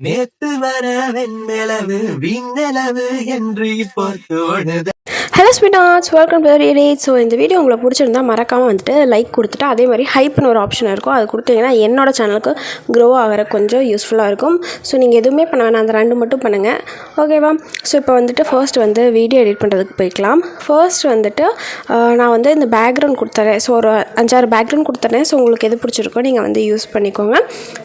நேத்து வர வெண்ணிலவு விண்ணிலவு என்று இப்போ தோணுது. Hello sweethearts, welcome to read. So இந்த வீடியோ உங்களுக்கு பிடிச்சிருந்தா மறக்காமல் வந்துட்டு லைக் கொடுத்துட்டு அதே மாதிரி ஹைப்னு ஒரு ஆப்ஷன் இருக்கும், அது கொடுத்தீங்கன்னா என்னோட சேனலுக்கு க்ரோ ஆகிற கொஞ்சம் யூஸ்ஃபுல்லாக இருக்கும். ஸோ நீங்கள் எதுவுமே பண்ண வேணாம், அந்த ரெண்டு மட்டும் பண்ணுங்கள், ஓகேவா? ஸோ இப்போ வந்துட்டு ஃபர்ஸ்ட் வந்து வீடியோ எடிட் பண்ணுறதுக்கு போய்க்கலாம். ஃபர்ஸ்ட் வந்துட்டு நான் வந்து இந்த பேக்ரவுண்ட் கொடுத்துறேன். ஸோ ஒரு 5-6 பேக்ரவுண்ட் கொடுத்துறேன். ஸோ உங்களுக்கு எது பிடிச்சிருக்கோ நீங்கள் வந்து யூஸ் பண்ணிக்கோங்க.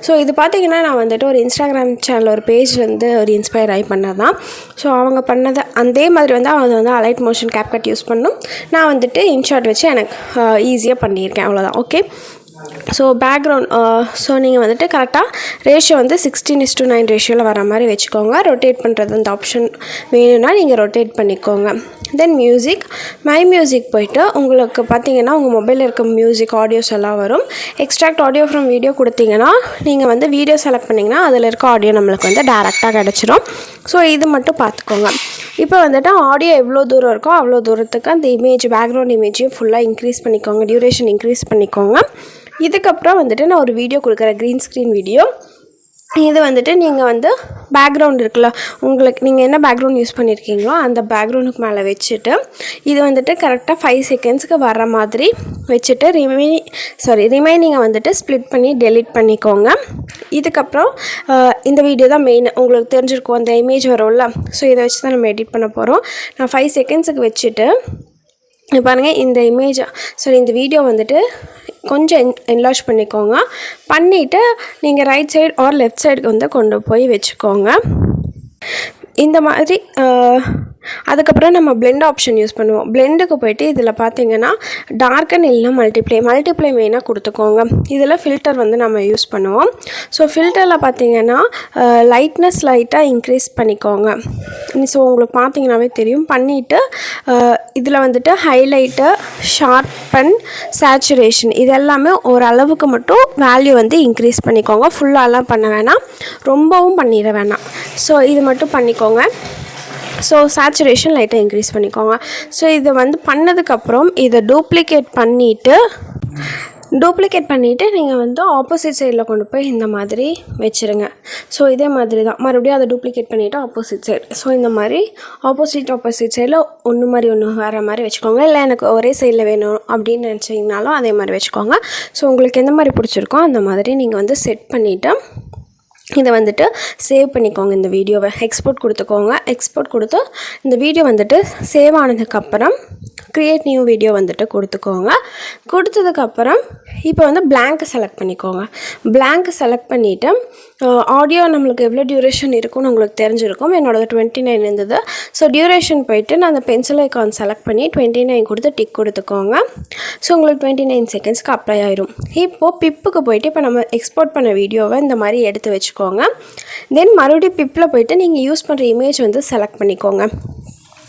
ஸோ இது பார்த்தீங்கன்னா நான் வந்துட்டு ஒரு இன்ஸ்டாகிராம் சேனல் ஒரு பேஜ்லேருந்து ஒரு இன்ஸ்பயர் ஆகி பண்ணது தான். ஸோ அவங்க பண்ணதை அதே மாதிரி வந்து அவங்க வந்து அலைட் மோஷன் கேப்கட் யூஸ் பண்ணும். நான் வந்துட்டு இன்ஷாட் வச்சு எனக்கு ஈஸியாக பண்ணியிருக்கேன், அவ்வளோதான். ஓகே, ஸோ பேக்ரவுண்ட் ஸோ நீங்கள் வந்துட்டு கரெக்டாக ரேஷியோ வந்து 16:9 ரேஷியோவில் வர மாதிரி வச்சுக்கோங்க. ரொட்டேட் பண்ணுறது அந்த ஆப்ஷன் வேணும்னா நீங்கள் ரொட்டேட் பண்ணிக்கோங்க. தென் மியூசிக், மை மியூசிக் போய்ட்டு உங்களுக்கு பார்த்தீங்கன்னா உங்கள் மொபைலில் இருக்க மியூசிக் ஆடியோஸ் எல்லாம் வரும். எக்ஸ்ட்ராக்ட் ஆடியோ ஃப்ரம் வீடியோ கொடுத்தீங்கன்னா நீங்கள் வந்து வீடியோ செலக்ட் பண்ணிங்கன்னா அதில் இருக்க ஆடியோ நம்மளுக்கு வந்து டேரெக்டாக கிடச்சிரும். ஸோ இது மட்டும் பார்த்துக்கோங்க. இப்போ வந்துட்டு ஆடியோ எவ்வளோ தூரம் இருக்கோ அவ்வளோ தூரத்துக்கு அந்த இமேஜ் பேக்ரவுண்ட் இமேஜையும் ஃபுல்லாக இன்க்ரீஸ் பண்ணிக்கோங்க, டியூரேஷன் இன்க்ரீஸ் பண்ணிக்கோங்க. இதுக்கப்புறம் வந்துட்டு நான் ஒரு வீடியோ கொடுக்குறேன், க்ரீன் ஸ்க்ரீன் வீடியோ. இது வந்துட்டு நீங்கள் வந்து பேக்ரவுண்ட் இருக்குல்ல, உங்களுக்கு நீங்கள் என்ன பேக்ரவுண்ட் யூஸ் பண்ணியிருக்கீங்களோ அந்த பேக்ரவுண்டுக்கு மேலே வச்சுட்டு இது வந்துட்டு கரெக்டாக 5 செகண்ட்ஸ்க்கு வர மாதிரி வச்சுட்டு ரிமைனிங்கை வந்துட்டு ஸ்ப்ளிட் பண்ணி டெலிட் பண்ணிக்கோங்க. இதுக்கப்புறம் இந்த வீடியோ தான் மெயின், உங்களுக்கு தெரிஞ்சிருக்கும் அந்த இமேஜ் வரும்ல. ஸோ இதை வச்சு தான் நம்ம எடிட் பண்ண போகிறோம். நான் 5 செகண்ட்ஸுக்கு வச்சுட்டு பாருங்கள் இந்த இந்த வீடியோ வந்துட்டு கொஞ்சம் என்லார்ஜ் பண்ணிக்கோங்க. பண்ணிவிட்டு நீங்கள் ரைட் சைடு ஆர் லெஃப்ட் சைடுக்கு வந்து கொண்டு போய் வச்சுக்கோங்க இந்த மாதிரி. அதுக்கப்புறம் நம்ம பிளெண்ட் ஆப்ஷன் யூஸ் பண்ணுவோம். பிளெண்டுக்கு போய்ட்டு இதில் பார்த்தீங்கன்னா டார்க்கன் இல்லைனா மல்டிப்ளை மெயினாக கொடுத்துக்கோங்க. இதில் ஃபில்டர் வந்து நம்ம யூஸ் பண்ணுவோம். ஸோ ஃபில்டரில் பார்த்தீங்கன்னா லைட்னஸ் லைட்டாக இன்க்ரீஸ் பண்ணிக்கோங்க. ஸோ உங்களுக்கு பார்த்தீங்கன்னாவே தெரியும். பண்ணிவிட்டு இதில் வந்துட்டு ஹைலைட்டு, ஷார்பன், சேச்சுரேஷன் இதெல்லாமே ஓரளவுக்கு மட்டும் வேல்யூ வந்து இன்க்ரீஸ் பண்ணிக்கோங்க. ஃபுல்லாலாம் பண்ண வேணாம், ரொம்பவும் பண்ணிட வேணாம். ஸோ இது மட்டும் பண்ணிக்கோங்க. ஸோ சேச்சுரேஷன் லைட்டாக இன்க்ரீஸ் பண்ணிக்கோங்க. ஸோ இதை வந்து பண்ணதுக்கப்புறம் இதை டூப்ளிகேட் பண்ணிவிட்டு நீங்கள் வந்து ஆப்போசிட் சைடில் கொண்டு போய் இந்த மாதிரி வச்சுருங்க. ஸோ இதே மாதிரி தான் மறுபடியும் அதை டூப்ளிகேட் பண்ணிவிட்டு ஆப்போசிட் சைடு. ஸோ இந்த மாதிரி ஆப்போசிட் சைடில் ஒன்று மாதிரி ஒன்று வேறு மாதிரி வச்சுக்கோங்க. இல்லை எனக்கு ஒரே சைடில் வேணும் அப்படின்னு நினச்சிங்கனாலும் அதே மாதிரி வச்சுக்கோங்க. ஸோ உங்களுக்கு எந்த மாதிரி பிடிச்சிருக்கோ அந்த மாதிரி நீங்கள் வந்து செட் பண்ணிவிட்டு இதை வந்துட்டு சேவ் பண்ணிக்கோங்க. இந்த வீடியோவை எக்ஸ்போர்ட் கொடுத்துக்கோங்க. எக்ஸ்போர்ட் கொடுத்து இந்த வீடியோ வந்துட்டு சேவ் ஆனதுக்கப்புறம் க்ரியேட் நியூ வீடியோ வந்துட்டு கொடுத்துக்கோங்க. கொடுத்ததுக்கப்புறம் இப்போ வந்து பிளாங்க் செலக்ட் பண்ணிக்கோங்க. பிளாங்க் செலக்ட் பண்ணிவிட்டு ஆடியோ நம்மளுக்கு எவ்வளோ டியூரேஷன் இருக்குன்னு உங்களுக்கு தெரிஞ்சிருக்கும். என்னோடது 29 இருந்தது. ஸோ டியூரேஷன் போய்ட்டு நான் அந்த பென்சில் ஐக்கான் செலக்ட் பண்ணி 29 கொடுத்து டிக் கொடுத்துக்கோங்க. ஸோ உங்களுக்கு 29 செகண்ட்ஸ்க்கு அப்ளை ஆயிரும். இப்போது பிப்புக்கு போய்ட்டு இப்போ நம்ம எக்ஸ்போர்ட் பண்ண வீடியோவை இந்த மாதிரி எடுத்து வச்சுக்கோங்க. தென் மறுபடியும் பிப்பில் போய்ட்டு நீங்கள் யூஸ் பண்ணுற இமேஜ் வந்து செலக்ட் பண்ணிக்கோங்க.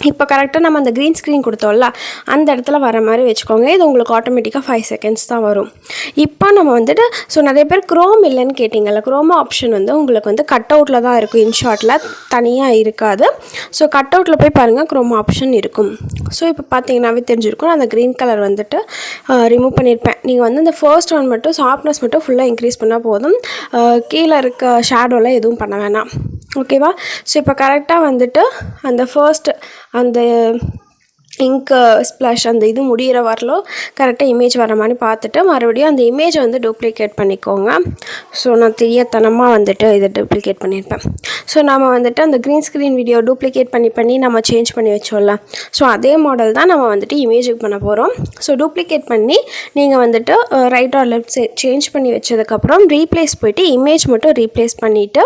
இப்போ கரெக்டாக நம்ம அந்த க்ரீன் ஸ்க்ரீன் கொடுத்தோம்ல அந்த இடத்துல வர மாதிரி வச்சுக்கோங்க. இது உங்களுக்கு ஆட்டோமேட்டிக்காக 5 செகண்ட்ஸ் தான் வரும். இப்போ நம்ம வந்துட்டு நிறைய பேர் க்ரோம் இல்லைன்னு கேட்டிங்கல்ல, க்ரோம் ஆப்ஷன் வந்து உங்களுக்கு வந்து கட் அவுட்டில் தான் இருக்கும், இன்ஷாட்டில் தனியாக இருக்காது. ஸோ கட் அவுட்டில் போய் பாருங்கள், க்ரோம் ஆப்ஷன் இருக்கும். ஸோ இப்போ பார்த்தீங்கன்னாவே தெரிஞ்சிருக்கும். நான் அந்த க்ரீன் கலர் வந்துட்டு ரிமூவ் பண்ணியிருப்பேன். நீங்கள் வந்து இந்த ஃபர்ஸ்ட் ஒன் மட்டும் சாஃப்ட்னஸ் மட்டும் ஃபுல்லாக இன்க்ரீஸ் பண்ணால் போதும். கீழே இருக்க ஷேடோலாம் எதுவும் பண்ண வேணாம், ஓகேவா? ஸோ இப்போ கரெக்டாக வந்துட்டு அந்த ஃபர்ஸ்ட் அந்த இங்க்கு ஸ்ப்ளாஷ் அந்த இது முடிகிற வரலோ கரெக்டாக இமேஜ் வர மாதிரி பார்த்துட்டு மறுபடியும் அந்த இமேஜை வந்து டூப்ளிகேட் பண்ணிக்கோங்க. ஸோ நான் தெரியாதனமாக வந்துட்டு இதை டூப்ளிகேட் பண்ணியிருப்பேன். ஸோ நம்ம வந்துட்டு அந்த க்ரீன் ஸ்க்ரீன் வீடியோ டூப்ளிகேட் பண்ணி நம்ம சேஞ்ச் பண்ணி வச்சோம்ல, ஸோ அதே மாடல் தான் நம்ம வந்துட்டு இமேஜுக்கு பண்ண போகிறோம். ஸோ டூப்ளிகேட் பண்ணி நீங்கள் வந்துட்டு right or left side change பண்ணி வச்சதுக்கப்புறம் ரீப்ளேஸ் போய்ட்டு இமேஜ் மட்டும் ரீப்ளேஸ் பண்ணிவிட்டு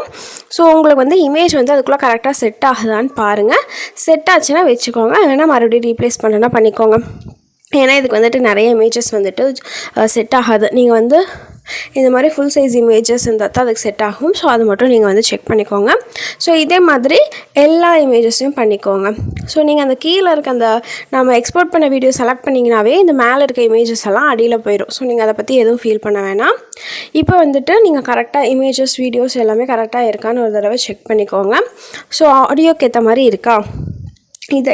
ஸோ உங்களுக்கு வந்து இமேஜ் வந்து அதுக்குள்ளே கரெக்டாக செட் ஆகுதான்னு பாருங்கள். செட் ஆச்சுன்னா வச்சுக்கோங்க, இல்லைன்னா மறுபடியும் ரீப்ளேஸ் பண்ணனா பண்ணிக்கோங்க. ஏன்னா இதுக்கு வந்துட்டு நிறைய இமேஜஸ் வந்துட்டு செட் ஆகாது. நீங்கள் வந்து இந்த மாதிரி ஃபுல் சைஸ் இமேஜஸ் இருந்தால் தான் அதுக்கு செட் ஆகும். ஸோ அது மட்டும் நீங்கள் வந்து செக் பண்ணிக்கோங்க. ஸோ இதே மாதிரி எல்லா இமேஜஸையும் பண்ணிக்கோங்க. ஸோ நீங்கள் அந்த கீழே இருக்க அந்த நம்ம எக்ஸ்போர்ட் பண்ண வீடியோ செலக்ட் பண்ணிங்கனாவே இந்த மேலே இருக்க இமேஜஸ் எல்லாம் அடியில் போயிடும். ஸோ நீங்கள் அதை பற்றி எதுவும் ஃபீல் பண்ண வேணாம். இப்போ வந்துட்டு நீங்கள் கரெக்டாக இமேஜஸ் வீடியோஸ் எல்லாமே கரெக்டாக இருக்கான்னு ஒரு தடவை செக் பண்ணிக்கோங்க. ஸோ ஆடியோக்கு ஏற்ற மாதிரி இருக்கா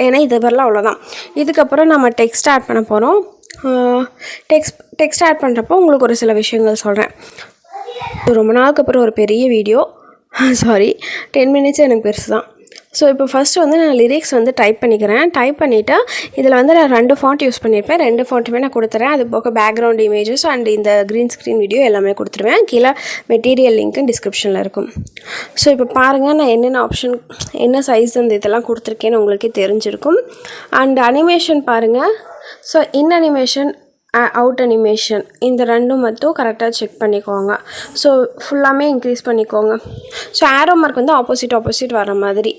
ஏன்னா இது வரலாம், அவ்வளோதான். இதுக்கப்புறம் நம்ம டெக்ஸ்ட் ஆட் பண்ண போகிறோம். டெக்ஸ்ட் ஆட் பண்ணுறப்போ உங்களுக்கு ஒரு சில விஷயங்கள் சொல்கிறேன். ரொம்ப நாளுக்கு அப்புறம் ஒரு பெரிய வீடியோ, சாரி 10 மினிட்ஸ் எனக்கு பெருசு தான். ஸோ இப்போ ஃபஸ்ட்டு வந்து நான் லிரிக்ஸ் வந்து டைப் பண்ணிக்கிறேன். டைப் பண்ணிவிட்டு இதில் வந்து நான் 2 ஃபாண்ட் யூஸ் பண்ணியிருப்பேன். 2 ஃபாண்ட்டுமே நான் கொடுத்துறேன். அது போக பேக்ரவுண்ட் இமேஜஸ் அண்ட் இந்த க்ரீன் ஸ்க்ரீன் வீடியோ எல்லாமே கொடுத்துருவேன். கீழே மெட்டீரியல் லிங்க்கு டிஸ்கிரிப்ஷனில் இருக்கும். ஸோ இப்போ பாருங்கள், நான் என்னென்ன ஆப்ஷன் என்ன சைஸ் அந்த இதெல்லாம் கொடுத்துருக்கேன்னு உங்களுக்கே தெரிஞ்சிருக்கும். அண்ட் அனிமேஷன் பாருங்கள். So in animation out animation இந்த 2 மட்டும் கரெக்டாக செக் பண்ணிக்கோங்க. ஸோ ஃபுல்லாமே இன்க்ரீஸ் பண்ணிக்கோங்க. ஸோ ஆரோ மார்க் வந்து ஆப்போசிட் வர மாதிரி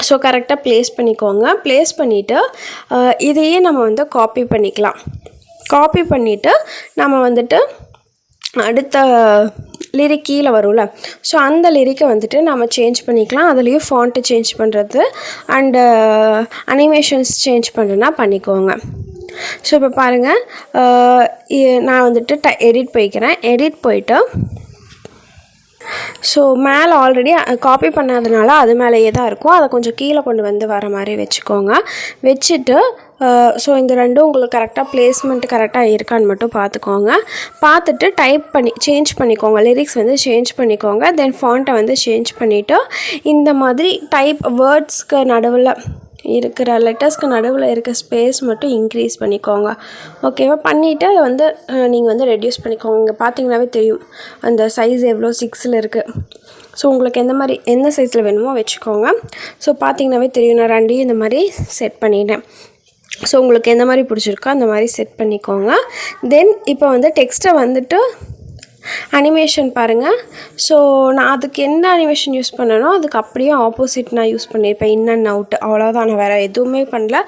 ஸோ கரெக்டாக ப்ளேஸ் பண்ணிக்கோங்க. ப்ளேஸ் பண்ணிவிட்டு இதையே நம்ம வந்து காப்பி பண்ணிக்கலாம். காப்பி பண்ணிவிட்டு நம்ம வந்துட்டு அடுத்த லிரிக் கீழே வரும்ல, ஸோ அந்த லிரிக்கை வந்துட்டு நம்ம சேஞ்ச் பண்ணிக்கலாம். அதுலேயும் ஃபாண்ட்டு சேஞ்ச் பண்ணுறது அண்டு அனிமேஷன்ஸ் சேஞ்ச் பண்ணுறதுனா பண்ணிக்கோங்க. ஸோ இப்போ பாருங்கள், நான் வந்துட்டு எடிட் போய்க்கிறேன். எடிட் போயிட்டு ஸோ மேலே ஆல்ரெடி காப்பி பண்ணாதனால அது மேலேயே தான் இருக்கும். அதை கொஞ்சம் கீழே கொண்டு வந்து வர மாதிரி வச்சுக்கோங்க. வச்சுட்டு ஸோ இந்த 2 உங்களுக்கு கரெக்டாக பிளேஸ்மெண்ட் கரெக்டாக இருக்கான்னு மட்டும் பார்த்துக்கோங்க. பார்த்துட்டு டைப் பண்ணி சேஞ்ச் பண்ணிக்கோங்க. லிரிக்ஸ் வந்து சேஞ்ச் பண்ணிக்கோங்க. தென் ஃபாண்ட்டை வந்து சேஞ்ச் பண்ணிவிட்டு இந்த மாதிரி டைப் வேர்ட்ஸ்க்கு நடுவில் இருக்கிற லெட்டர்ஸ்க்கு நடுவில் இருக்க ஸ்பேஸ் மட்டும் இன்க்ரீஸ் பண்ணிக்கோங்க. ஓகேவா? பண்ணிவிட்டு அதை வந்து நீங்கள் வந்து ரெடியூஸ் பண்ணிக்கோங்க. இங்கே பார்த்தீங்கன்னாவே தெரியும் அந்த சைஸ் எவ்வளோ 6ல் இருக்குது. ஸோ உங்களுக்கு என்ன சைஸில் வேணுமோ வச்சுக்கோங்க. ஸோ பார்த்தீங்கன்னாவே தெரியும், நான் 2 இந்த மாதிரி செட் பண்ணிட்டேன். ஸோ உங்களுக்கு எந்த மாதிரி பிடிச்சிருக்கோ அந்த மாதிரி செட் பண்ணிக்கோங்க. தென் இப்போ வந்து டெக்ஸ்ட்டை வந்துட்டு அனிமேஷன் பாருங்கள். ஸோ நான் அதுக்கு என்ன அனிமேஷன் யூஸ் பண்ணனோ அதுக்கு அப்படியே ஆப்போசிட் நான் யூஸ் பண்ணியிருப்பேன். இன் அண்ட் அவுட் அவ்வளோதான், நான் வேறு எதுவுமே பண்ணல.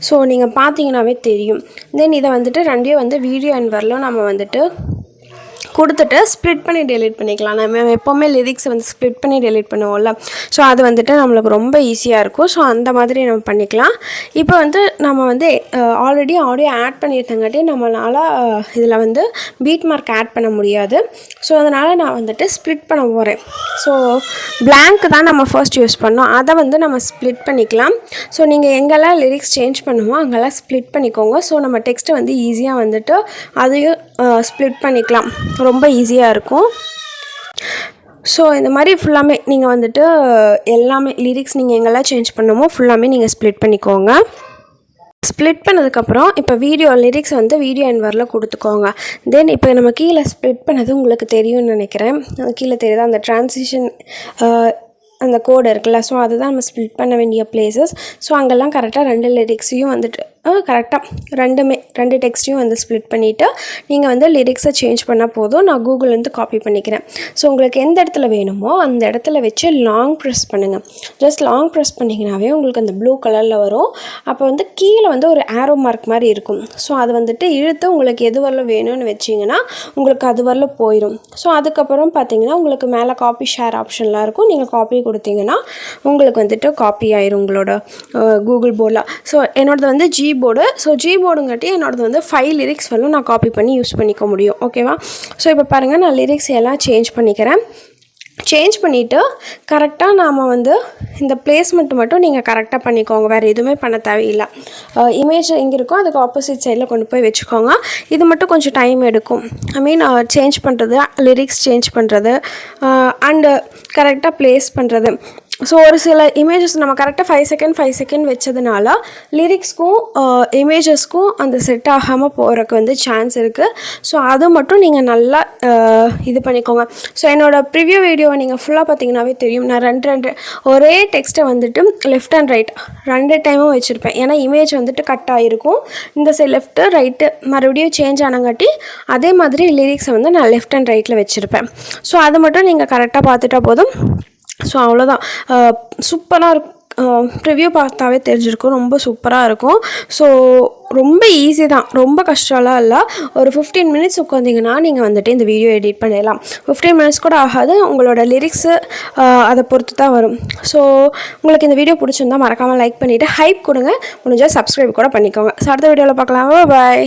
ஸோ நீங்கள் பார்த்தீங்கன்னாவே தெரியும். தென் இதை வந்துட்டு 2 வந்து வீடியோ அண்ட் வரலும் நம்ம வந்துட்டு கொடுத்துட்டு ஸ்ப்ளிட் பண்ணி டெலிட் பண்ணிக்கலாம். நம்ம எப்போவுமே லிரிக்ஸை வந்து ஸ்ப்ளிட் பண்ணி டெலிட் பண்ணுவோம்ல, ஸோ அது வந்துட்டு நம்மளுக்கு ரொம்ப ஈஸியாக இருக்கும். ஸோ அந்த மாதிரி நம்ம பண்ணிக்கலாம். இப்போ வந்து நம்ம வந்து ஆல்ரெடி ஆடியோ ஆட் பண்ணியிருந்தங்காட்டி நம்மளால் இதில் வந்து பீட் மார்க் ஆட் பண்ண முடியாது. ஸோ அதனால் நான் வந்துட்டு ஸ்ப்ளிட் பண்ண போகிறேன். ஸோ பிளாங்க் தான் நம்ம ஃபர்ஸ்ட் யூஸ் பண்ணோம், அதை வந்து நம்ம ஸ்ப்ளிட் பண்ணிக்கலாம். ஸோ நீங்கள் எங்கெல்லாம் லிரிக்ஸ் சேஞ்ச் பண்ணுமோ அங்கெல்லாம் ஸ்ப்ளிட் பண்ணிக்கோங்க. ஸோ நம்ம டெக்ஸ்ட்டை வந்து ஈஸியாக வந்துட்டு அதையும் ஸ்ப்ளிட் பண்ணிக்கலாம். ரொம்ப ஈஸியாக இருக்கும். ஸோ இந்த மாதிரி ஃபுல்லாமே நீங்கள் வந்துட்டு எல்லாமே லிரிக்ஸ் நீங்கள் எங்கெல்லாம் சேஞ்ச் பண்ணுமோ ஃபுல்லாமே நீங்கள் ஸ்ப்ளிட் பண்ணிக்கோங்க. ஸ்ப்ளிட் பண்ணதுக்கப்புறம் இப்போ லிரிக்ஸ் வந்து வீடியோ அண்ட் வரல கொடுத்துக்கோங்க. தென் இப்போ நம்ம கீழே ஸ்ப்ளிட் பண்ணது உங்களுக்கு தெரியும்னு நினைக்கிறேன். கீழே தெரியுதா அந்த ட்ரான்சிஷன் அந்த கோடு இருக்குல்ல, ஸோ அதுதான் நம்ம ஸ்ப்ளிட் பண்ண வேண்டிய பிளேசஸ். ஸோ அங்கெல்லாம் கரெக்டாக 2 லிரிக்ஸையும் வந்துட்டு கரெக்டாக 2 டெக்ஸ்ட்டையும் வந்து ஸ்ப்ளிட் பண்ணிவிட்டு நீங்கள் வந்து லிரிக்ஸை சேஞ்ச் பண்ணால் போதும். நான் கூகுள்லேருந்து காப்பி பண்ணிக்கிறேன். ஸோ உங்களுக்கு எந்த இடத்துல வேணுமோ அந்த இடத்துல வச்சு லாங் ப்ரெஸ் பண்ணுங்கள். ஜஸ்ட் லாங் ப்ரெஸ் பண்ணிங்கனாவே உங்களுக்கு அந்த ப்ளூ கலரில் வரும். அப்போ வந்து கீழே வந்து ஒரு ஆரோ மார்க் மாதிரி இருக்கும். ஸோ அது வந்துட்டு இழுத்து உங்களுக்கு எது வரல வேணும்னு வச்சிங்கன்னா உங்களுக்கு அது வரல போயிடும். ஸோ அதுக்கப்புறம் பார்த்தீங்கன்னா உங்களுக்கு மேலே காப்பி ஷேர் ஆப்ஷன்லாம் இருக்கும். நீங்கள் காப்பி கொடுத்தீங்கன்னா உங்களுக்கு வந்துட்டு காப்பி ஆயிரும் உங்களோட கூகுள் போர்டில். ஸோ என்னோடது வந்து ஜி போர்டு. ஸோ ஜி போர்டுங்காட்டி என்னோடது வந்து 5 லிரிக்ஸ் வரலும் நான் காப்பி பண்ணி யூஸ் பண்ணிக்க முடியும். ஓகேவா? ஸோ இப்போ பாருங்கள், நான் லிரிக்ஸ் எல்லாம் சேஞ்ச் பண்ணிக்கிறேன். சேஞ்ச் பண்ணிவிட்டு கரெக்டாக நாம் வந்து இந்த பிளேஸ்மெண்ட் மட்டும் நீங்கள் கரெக்டாக பண்ணிக்கோங்க. வேறு எதுவுமே பண்ண தேவையில்லை. இமேஜ் எங்கே இருக்கோ அதுக்கு ஆப்போசிட் சைடில் கொண்டு போய் வச்சுக்கோங்க. இது மட்டும் கொஞ்சம் டைம் எடுக்கும். சேஞ்ச் பண்ணுறது, லிரிக்ஸ் சேஞ்ச் பண்ணுறது அண்டு கரெக்டாக ப்ளேஸ் பண்ணுறது. ஸோ ஒரு சில இமேஜஸ் நம்ம கரெக்டாக 5 செகண்ட் வச்சதுனால லிரிக்ஸ்க்கும் இமேஜஸ்க்கும் அந்த செட் ஆகாமல் போகிறதுக்கு வந்து சான்ஸ் இருக்குது. ஸோ அது மட்டும் நீங்கள் நல்லா இது பண்ணிக்கோங்க. ஸோ என்னோடய ப்ரிவ்யூ வீடியோவை நீங்கள் ஃபுல்லாக பார்த்தீங்கன்னாவே தெரியும். நான் 2 ஒரே டெக்ஸ்ட்டை வந்துட்டு லெஃப்ட் அண்ட் ரைட் 2 டைமும் வச்சுருப்பேன். ஏன்னா இமேஜ் வந்துட்டு கட் ஆகிருக்கும். இந்த சைடு லெஃப்ட்டு ரைட்டு மறுபடியும் சேஞ்ச் ஆனங்காட்டி அதே மாதிரி லிரிக்ஸை வந்து நான் லெஃப்ட் அண்ட் ரைட்டில் வச்சுருப்பேன். ஸோ அதை மட்டும் நீங்கள் கரெக்டாக பார்த்துட்டா போதும். ஸோ அவ்வளோதான். சூப்பராக இருக்கும். ப்ரிவ்யூ பார்த்தாவே தெரிஞ்சிருக்கும், ரொம்ப சூப்பராக இருக்கும். ஸோ ரொம்ப ஈஸி தான், ரொம்ப கஷ்டம்லாம் இல்லை. ஒரு 15 மினிட்ஸ் உட்காந்திங்கன்னா நீங்கள் வந்துட்டு இந்த வீடியோ எடிட் பண்ணிடலாம். 15 மினிட்ஸ் கூட ஆகாது. உங்களோட லிரிக்ஸு அதை பொறுத்து தான் வரும். ஸோ உங்களுக்கு இந்த வீடியோ பிடிச்சிருந்தா மறக்காமல் லைக் பண்ணிவிட்டு ஹைப் கொடுங்க. முடிஞ்சால் சப்ஸ்கிரைப் கூட பண்ணிக்கோங்க. ஸோ அடுத்த வீடியோவில் பார்க்கலாம். பாய்.